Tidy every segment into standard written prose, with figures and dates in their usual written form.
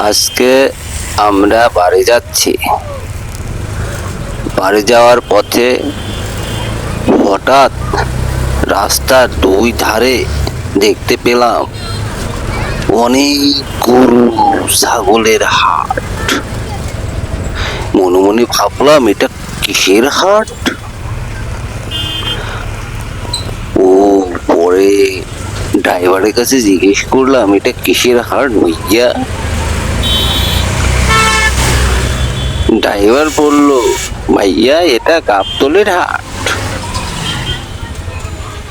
আজকে আমরা বাড়ি যাচ্ছি। বাড়ি যাওয়ার পথে হঠাৎ রাস্তার দুই ধারে দেখতে পেলাম অনেক গরু ছাগলের হাট। মনে মনে ভাবলাম, এটা কিসের হাট? ও পরে ড্রাইভারের কাছে জিজ্ঞেস করলাম, এটা কিসের হাট ভাইয়া? ড্রাইভার বলল, ভাইয়া এটা গাবতলীর হাট।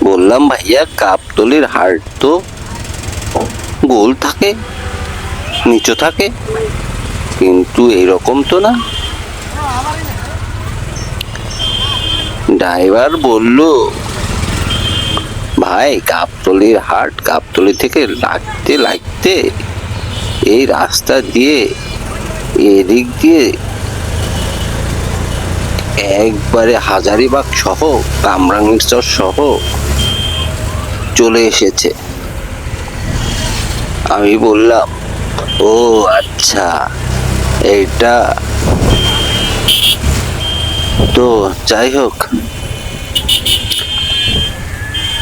বললাম, ভাইয়া গাবতলীর হাট তো গোল থাকে, নিচু থাকে, কিন্তু এরকম তো না। ড্রাইভার বলল, ভাই গাবতলীর হাট গাবতলী থেকে লাগতে লাগতে এই রাস্তা দিয়ে এদিক দিয়ে একবারে হাজারীবাগ সহ কামরাঙ্গীরচর সহ চলে এসেছে। আমি বললাম, ও আচ্ছা এইটা তো। যাই হোক,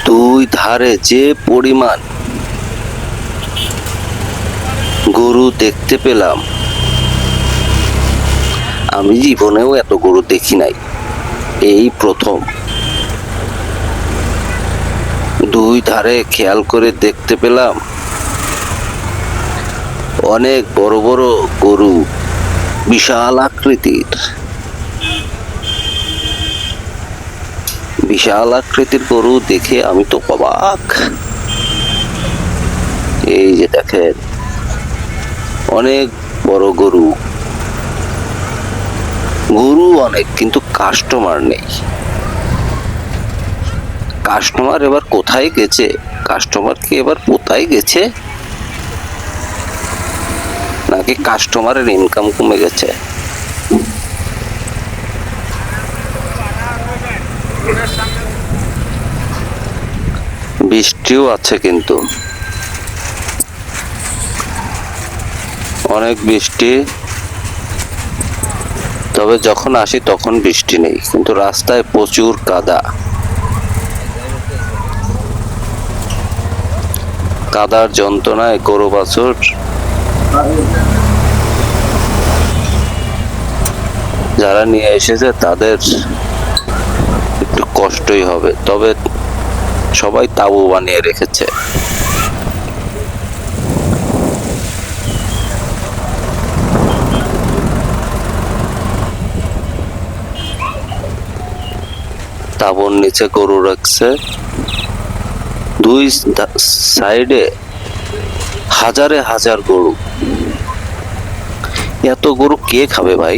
দুই ধারে যে পরিমাণ গরু দেখতে পেলাম, আমি জীবনেও এত গরু দেখি নাই, এই প্রথম। দুই ধারে খেয়াল করে দেখতে পেলাম অনেক বড় বড় গরু, বিশাল আকৃতির। বিশাল আকৃতির গরু দেখে আমি তো অবাক। এই যে দেখেন, অনেক বড় গরু। গরু অনেক, কিন্তু কাস্টমার নেই। কাস্টমার এবার কোথায় গেছে? কাস্টমার কি এবার কোথায় গেছে? নাকি কাস্টমারের ইনকাম কমে গেছে? বৃষ্টিও আছে, কিন্তু অনেক বৃষ্টি। তবে যখন আসি তখন বৃষ্টি নেই, কিন্তু রাস্তায় প্রচুর কাদা। কাদার যন্ত্রণায় গরু বাছুর যারা নিয়ে এসেছে তাদের একটু কষ্টই হবে। তবে সবাই তাঁবু বানিয়ে রেখেছে। তাঁবুর নিচে গরু রাখছে, দুই সাইডে হাজারে হাজার গরু। এত গরু কে খাবে ভাই?